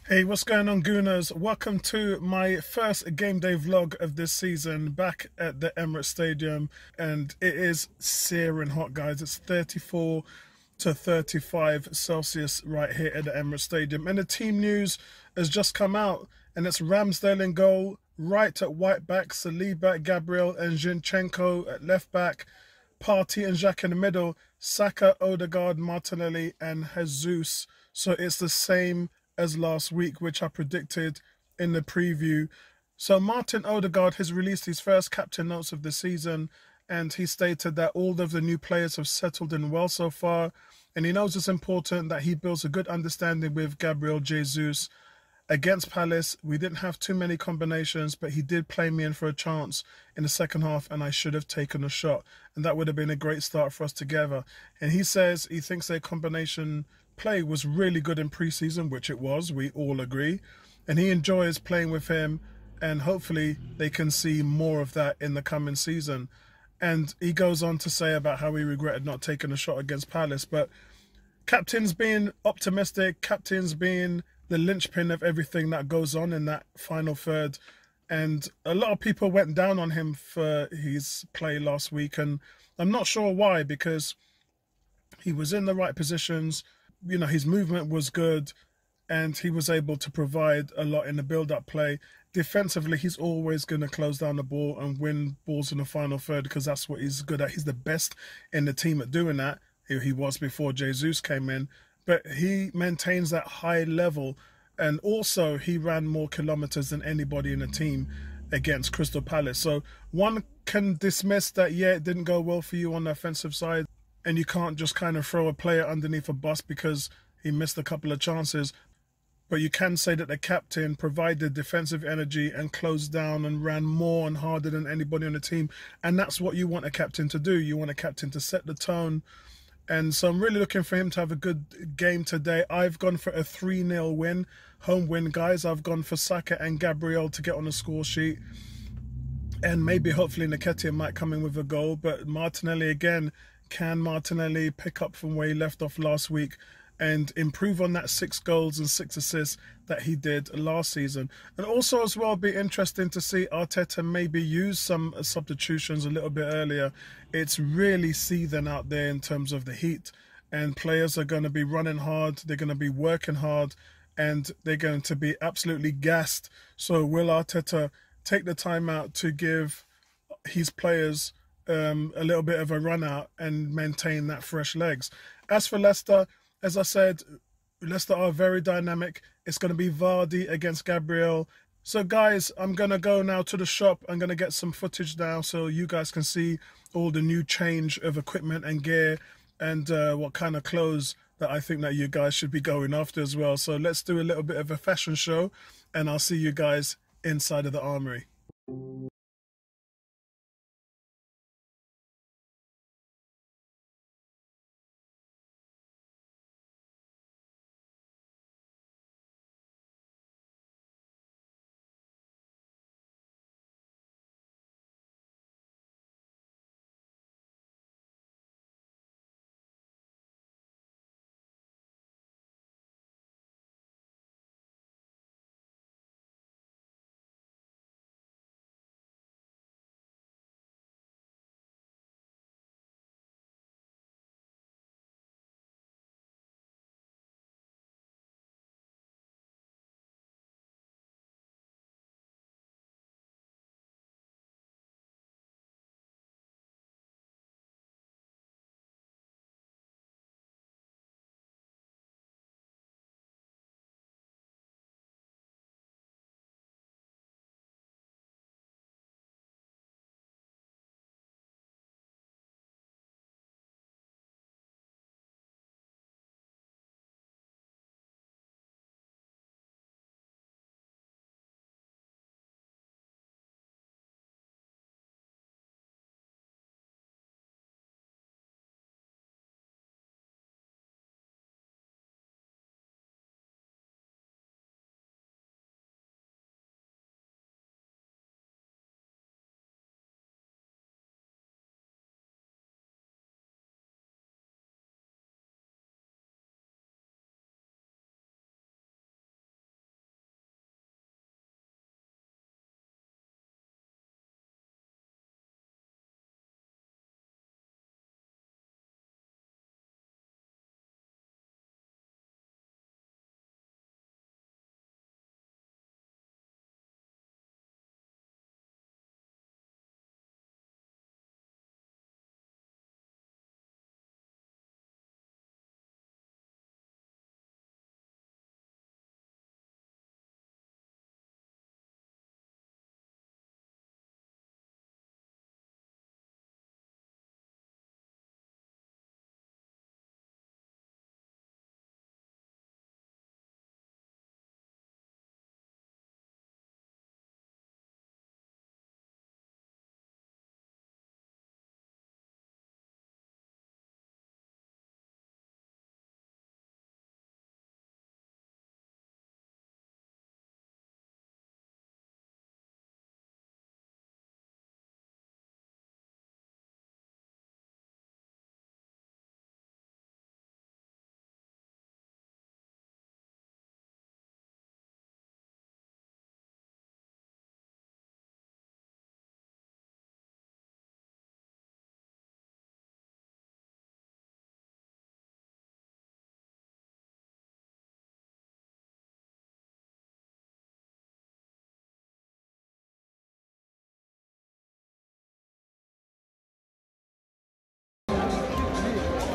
Hey, what's going on, Gooners? Welcome to my first game day vlog of this season back at the Emirates Stadium. And it is searing hot, guys. It's 34 to 35 Celsius right here at the Emirates Stadium. And the team news has just come out, and it's Ramsdale in goal, right at right back, Saliba, Gabriel, and Zinchenko at left back, Partey and Xhaka in the middle, Saka, Odegaard, Martinelli, and Jesus. So it's the same as last week, which I predicted in the preview. So Martin Odegaard has released his first captain notes of the season, and he stated that all of the new players have settled in well so far, and he knows it's important that he builds a good understanding with Gabriel Jesus. Against Palace, we didn't have too many combinations, but he did play me in for a chance in the second half, and I should have taken a shot. And that would have been a great start for us together. And he says he thinks their combination play was really good in pre-season, which it was, we all agree. And he enjoys playing with him, and hopefully they can see more of that in the coming season. And he goes on to say about how he regretted not taking a shot against Palace. But captain's being optimistic, captain's being the linchpin of everything that goes on in that final third. And a lot of people went down on him for his play last week, and I'm not sure why, because he was in the right positions, his movement was good, and he was able to provide a lot in the build-up play. Defensively, he's always going to close down the ball and win balls in the final third, because that's what he's good at. He's the best in the team at doing that. He was before Jesus came in, but he maintains that high level, and also he ran more kilometers than anybody in the team against Crystal Palace. So one can dismiss that, yeah, it didn't go well for you on the offensive side, and you can't just kind of throw a player underneath a bus because he missed a couple of chances. But you can say that the captain provided defensive energy and closed down and ran more and harder than anybody on the team. And that's what you want a captain to do. You want a captain to set the tone. And so I'm really looking for him to have a good game today. I've gone for a 3-0 win, home win, guys. I've gone for Saka and Gabriel to get on the score sheet. And maybe hopefully Nketiah might come in with a goal. But Martinelli again, can Martinelli pick up from where he left off last week and improve on that 6 goals and 6 assists that he did last season? And also as well, be interesting to see Arteta maybe use some substitutions a little bit earlier. It's really seething out there in terms of the heat, and players are going to be running hard, they're going to be working hard, and they're going to be absolutely gassed. So will Arteta take the time out to give his players a little bit of a run out and maintain that fresh legs? As for Leicester, as I said, Leicester are very dynamic. It's going to be Vardy against Gabriel. So guys, I'm going to go now to the shop. I'm going to get some footage now so you guys can see all the new change of equipment and gear, and what kind of clothes that I think that you guys should be going after as well. So let's do a little bit of a fashion show, and I'll see you guys inside of the armory.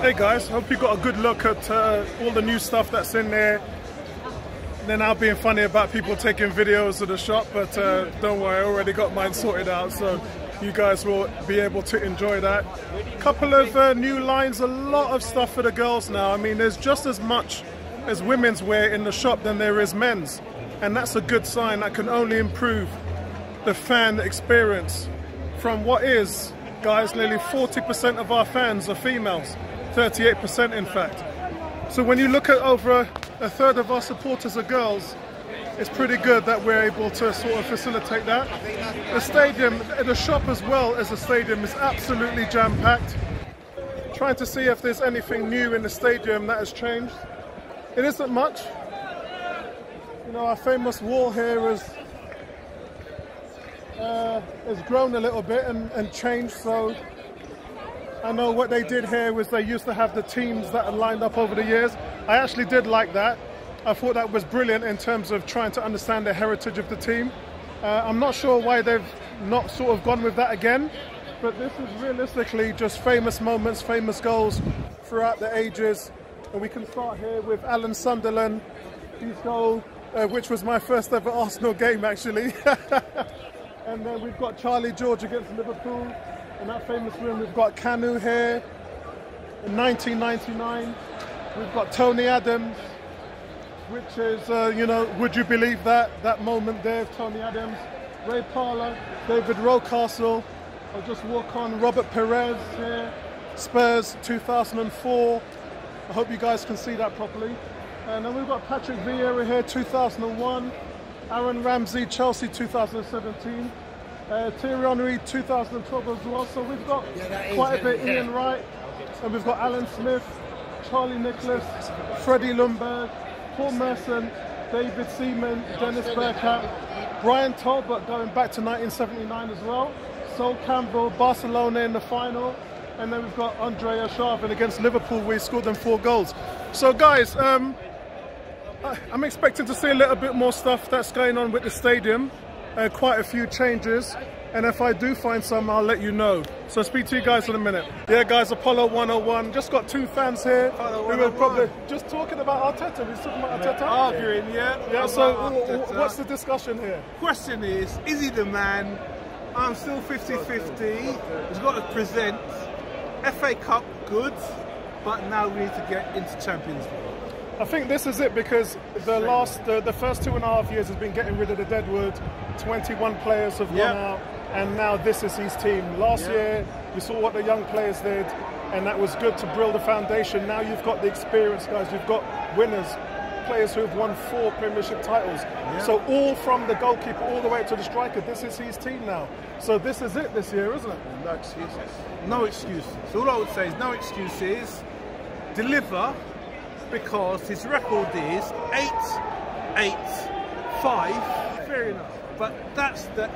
Hey guys, hope you got a good look at all the new stuff that's in there. They're now being funny about people taking videos of the shop, but don't worry, I already got mine sorted out, so you guys will be able to enjoy that. Couple of new lines, a lot of stuff for the girls now. I mean, there's just as much as women's wear in the shop than there is men's, and that's a good sign. That can only improve the fan experience. From what is, guys, nearly 40% of our fans are females, 38% in fact. So when you look at over a third of our supporters are girls, it's pretty good that we're able to sort of facilitate that. The stadium, the shop as well as the stadium is absolutely jam-packed. Trying to see if there's anything new in the stadium that has changed. It isn't much. You know, our famous wall here has grown a little bit and changed, so I know what they did here was they used to have the teams that are lined up over the years. I actually did like that. I thought that was brilliant in terms of trying to understand the heritage of the team. I'm not sure why they've not sort of gone with that again, but this is realistically just famous moments, famous goals throughout the ages. And we can start here with Alan Sunderland, his goal, which was my first ever Arsenal game actually. And then we've got Charlie George against Liverpool. In that famous room, we've got Canu here. In 1999, we've got Tony Adams, which is, you know, would you believe that moment there, Tony Adams, Ray Parlour, David Rocastle. I'll just walk on, Robert Perez here, Spurs 2004. I hope you guys can see that properly. And then we've got Patrick Vieira here, 2001. Aaron Ramsey, Chelsea 2017. Thierry Henry 2012 as well. So we've got quite a bit. Ian Wright, and we've got Alan Smith, Charlie Nicholas, Freddie Ljungberg, Paul Merson, David Seaman, Dennis Bergkamp, Brian Talbot going back to 1979 as well. Sol Campbell, Barcelona in the final. And then we've got Andrea Sharvin against Liverpool, where he scored them 4 goals. So guys, I'm expecting to see a little bit more stuff that's going on with the stadium. Quite a few changes, and if I do find some, I'll let you know. So speak to you guys in a minute. Yeah guys, Apollo 101, just got 2 fans here who were probably just talking about Arteta. We're talking about Arteta? Arguing, yeah. So what's the discussion here? Question is he the man? I'm still 50-50. He's got to present FA Cup good, but now we need to get into Champions League. I think this is it, because the first 2.5 years has been getting rid of the deadwood. 21 players have gone out, and now this is his team. Last year we saw what the young players did, and that was good to build a foundation. Now you've got the experience guys, you've got winners, players who have won 4 Premiership titles. So all from the goalkeeper all the way to the striker, this is his team now. So this is it this year, isn't it? No excuses. No excuses. All I would say is no excuses. Deliver. Because his record is 8-8-5. Fair enough. But that's the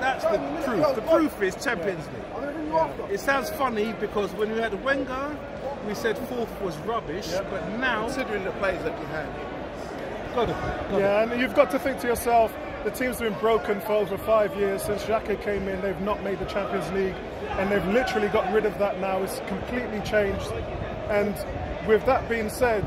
proof. The proof is Champions League. It sounds funny because when we had Wenger, we said 4th was rubbish, but now considering the players that you had. And you've got to think to yourself, the team's been broken for over 5 years. Since Xhaka came in, they've not made the Champions League, and they've literally got rid of that now. It's completely changed. And with that being said,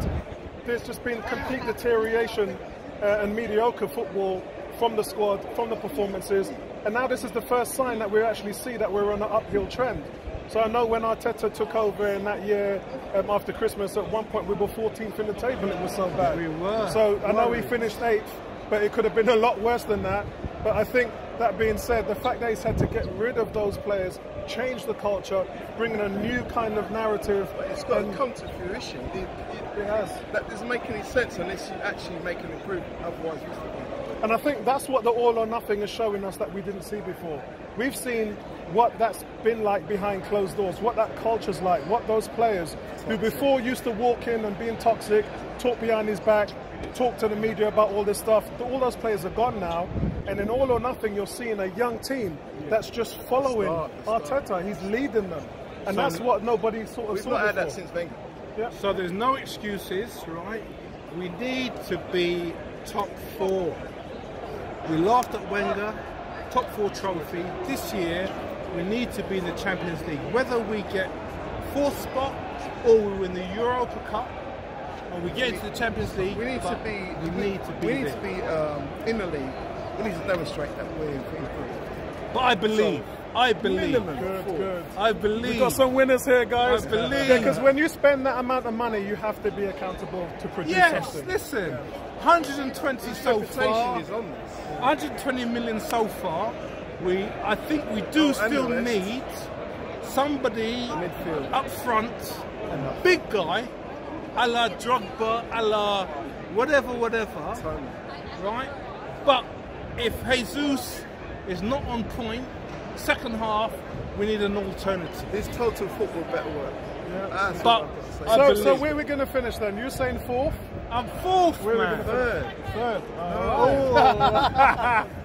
there's just been complete deterioration and mediocre football from the squad, from the performances, and now this is the first sign that we actually see that we're on an uphill trend. So I know when Arteta took over in that year after Christmas, at one point we were 14th in the table, it was so bad. We were. So I know we finished 8th, but it could have been a lot worse than that. But I think, that being said, the fact that he's had to get rid of those players, change the culture, bring in a new kind of narrative. It's got to come to fruition. It has. That doesn't make any sense unless you actually make an improvement. Otherwise, and I think that's what the all or nothing is showing us that we didn't see before. We've seen what that's been like behind closed doors, what that culture's like, what those players who before used to walk in and being toxic, talk behind his back, talk to the media about all this stuff. All those players are gone now, and in all or nothing, you're seeing a young team that's just following Arteta. He's leading them, and so that's what nobody sort of we've saw not had before. that since Wenger. So there's no excuses, right? We need to be top 4. We laughed at Wenger, top 4 trophy. This year, we need to be in the Champions League. Whether we get 4th spot, or we win the Europa Cup, and we get into the Champions League. We need to be in the league. We need to demonstrate that we've improved. But I believe. Good. I believe. We've got some winners here, guys. I believe. Because when you spend that amount of money, you have to be accountable to produce something. Listen. 120 so far. Is on this. 120 million so far. I think we do still need somebody midfield up front, a big guy, a la Drogba, a la whatever, right? But if Jesus is not on point, second half, we need an alternative. This total football better work. Yeah. But so where are we going to finish then? You're saying 4th? I'm 4th, man. Third.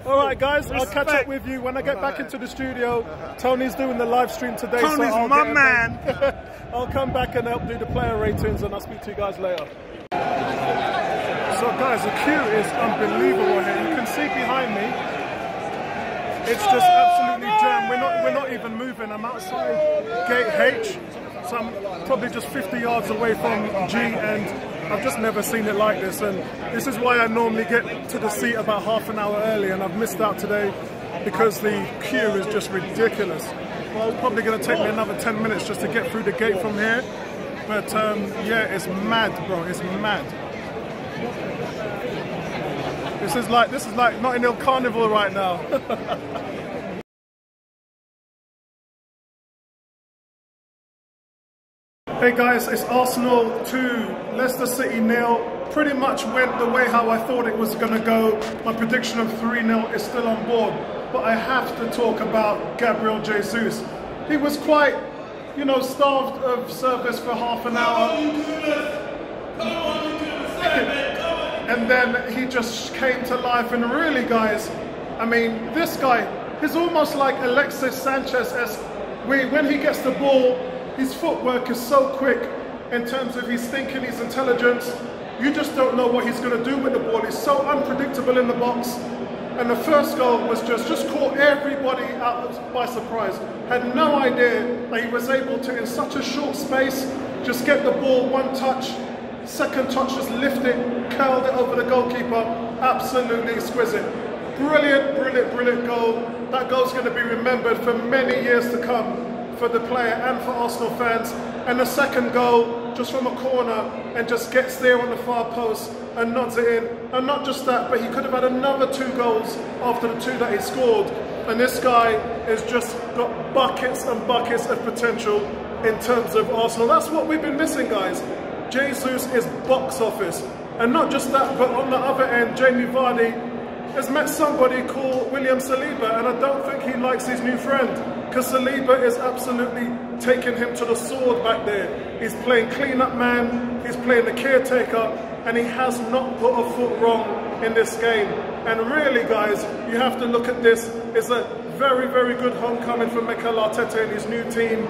All right, guys. I'll catch up with you when I get back into the studio. Tony's doing the live stream today. Tony's my man. I'll come back and help do the player ratings, and I'll speak to you guys later. So, guys, the queue is unbelievable here. You can see behind me. It's just absolutely jammed. We're not even moving. I'm outside Gate H, so I'm probably just 50 yards away from G, and I've just never seen it like this. And this is why I normally get to the seat about half an hour early, and I've missed out today because the queue is just ridiculous. Well, it's probably going to take me another 10 minutes just to get through the gate from here. But yeah, it's mad, bro. It's mad. This is like Notting Hill Carnival right now. Hey guys, it's Arsenal 2, Leicester City 0. Pretty much went the way how I thought it was going to go. My prediction of 3-0 is still on board. But I have to talk about Gabriel Jesus. He was quite, you know, starved of service for half an hour. And then he just came to life. And really, guys, I mean, this guy is almost like Alexis Sanchez. When he gets the ball, his footwork is so quick in terms of his thinking, his intelligence. You just don't know what he's going to do with the ball. He's so unpredictable in the box. And the first goal was just caught everybody out by surprise. Had no idea that he was able to, in such a short space, just get the ball one touch, second touch, just lift it, curled it over the goalkeeper. Absolutely exquisite. Brilliant goal. That goal's going to be remembered for many years to come for the player and for Arsenal fans. And the second goal, just from a corner, and just gets there on the far post and nods it in. And not just that, but he could have had another 2 goals after the 2 that he scored. And this guy has just got buckets and buckets of potential in terms of Arsenal. That's what we've been missing, guys. Jesus is box office. And not just that, but on the other end, Jamie Vardy has met somebody called William Saliba, and I don't think he likes his new friend, because Saliba is absolutely taking him to the sword back there. He's playing clean-up man, he's playing the caretaker, and he has not put a foot wrong in this game. And really, guys, you have to look at this. It's a very good homecoming for Mikel Arteta and his new team.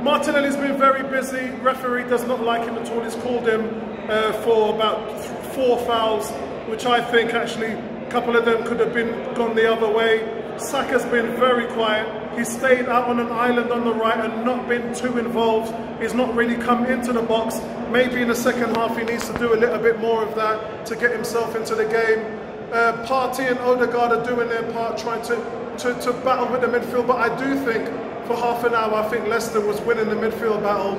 Martinelli's been very busy. Referee does not like him at all. He's called him for about 4 fouls, which I think actually a couple of them could have gone the other way. Saka's been very quiet. He's stayed out on an island on the right and not been too involved. He's not really come into the box. Maybe in the second half he needs to do a little bit more of that to get himself into the game. Partey and Odegaard are doing their part, trying to battle with the midfield, but I do think for half an hour I think Leicester was winning the midfield battle.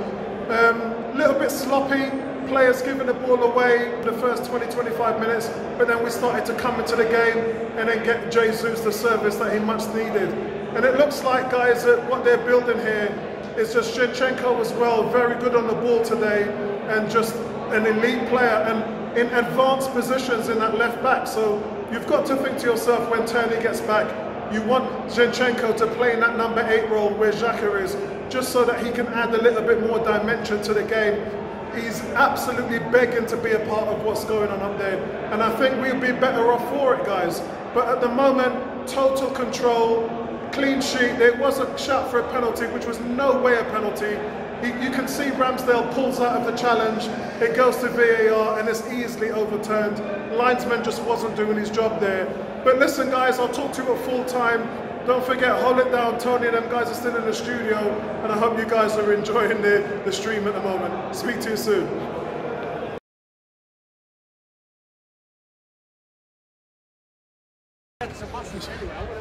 A little bit sloppy, players giving the ball away the first 20-25 minutes, but then we started to come into the game and then get Jesus the service that he much needed. And it looks like, guys, that what they're building here is just Zinchenko as well, very good on the ball today, and just an elite player and in advanced positions in that left back. So you've got to think to yourself, when Turney gets back, you want Zinchenko to play in that number 8 role where Xhaka is, just so that he can add a little bit more dimension to the game. He's absolutely begging to be a part of what's going on up there, and I think we'll be better off for it, guys. But at the moment, total control, clean sheet. There was a shout for a penalty, which was no way a penalty. You can see Ramsdale pulls out of the challenge, it goes to VAR and it's easily overturned. Linesman just wasn't doing his job there. But listen, guys, I'll talk to you at full time. Don't forget, hold it down. Tony and them guys are still in the studio, and I hope you guys are enjoying the stream at the moment. Speak to you soon.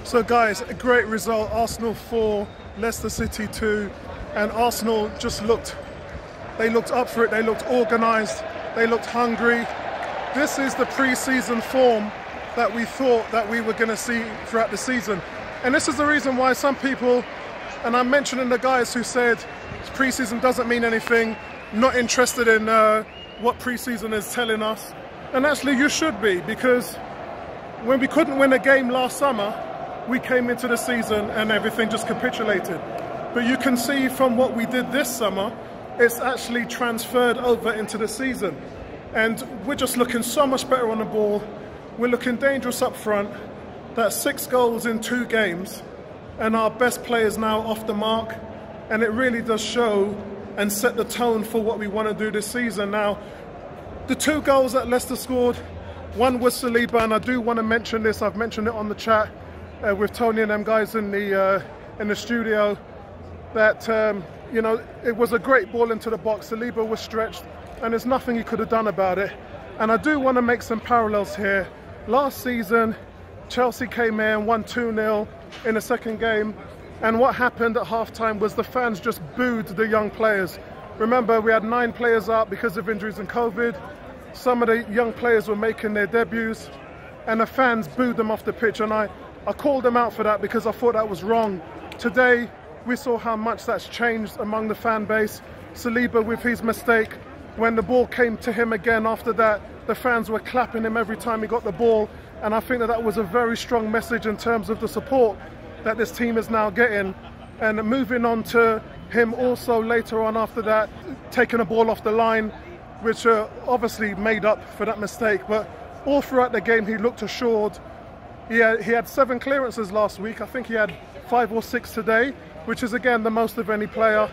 So guys, a great result. Arsenal 4, Leicester City 2, and Arsenal just looked up for it. They looked organised, they looked hungry. This is the pre-season form that we thought that we were going to see throughout the season. And this is the reason why some people, and I'm mentioning the guys who said pre-season doesn't mean anything, not interested in what pre-season is telling us. And actually you should be, because when we couldn't win a game last summer, we came into the season and everything just capitulated. But you can see from what we did this summer, it's actually transferred over into the season. And we're just looking so much better on the ball. We're looking dangerous up front. That's 6 goals in 2 games. And our best players now off the mark. And it really does show and set the tone for what we want to do this season. Now, the 2 goals that Leicester scored, one was Saliba, and I do want to mention this. I've mentioned it on the chat with Tony and them guys in the studio, that you know, it was a great ball into the box. Saliba was stretched, and there's nothing he could have done about it. And I do want to make some parallels here. Last season, Chelsea came here and won 2-0 in the second game, and what happened at halftime was the fans just booed the young players. Remember, we had 9 players out because of injuries and COVID. Some of the young players were making their debuts, and the fans booed them off the pitch, and I called them out for that because I thought that was wrong. Today, we saw how much that's changed among the fan base. Saliba, with his mistake, when the ball came to him again after that, the fans were clapping him every time he got the ball, and I think that was a very strong message in terms of the support that this team is now getting. And moving on to him also later on after that, taking a ball off the line, which obviously made up for that mistake. But all throughout the game, he looked assured. He had 7 clearances last week. I think he had 5 or 6 today, which is again the most of any player.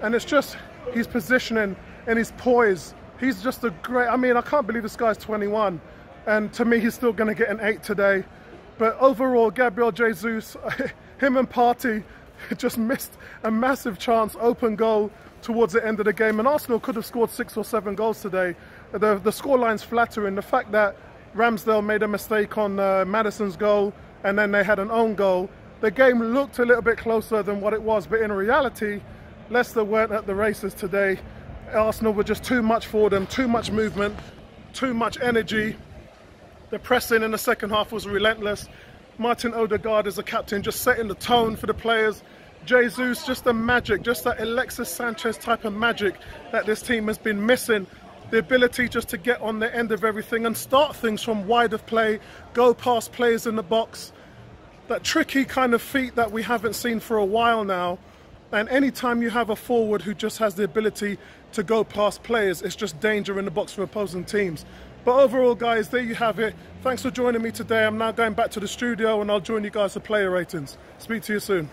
And it's just his positioning and his poise. He's just a great, I mean, I can't believe this guy's 21. And to me, he's still going to get an 8 today. But overall, Gabriel Jesus, him and Partey just missed a massive chance, open goal towards the end of the game. And Arsenal could have scored 6 or 7 goals today. The scoreline's flattering. The fact that Ramsdale made a mistake on Maddison's goal, and then they had an own goal. The game looked a little bit closer than what it was, but in reality, Leicester weren't at the races today. Arsenal were just too much for them, too much movement, too much energy. The pressing in the second half was relentless. Martin Odegaard as a captain just setting the tone for the players. Jesus, just the magic, just that Alexis Sanchez type of magic that this team has been missing. The ability just to get on the end of everything and start things from wide of play, go past players in the box. That tricky kind of feat that we haven't seen for a while now. And anytime you have a forward who just has the ability to go past players, it's just danger in the box for opposing teams. But overall, guys, there you have it. Thanks for joining me today. I'm now going back to the studio, and I'll join you guys for player ratings. Speak to you soon.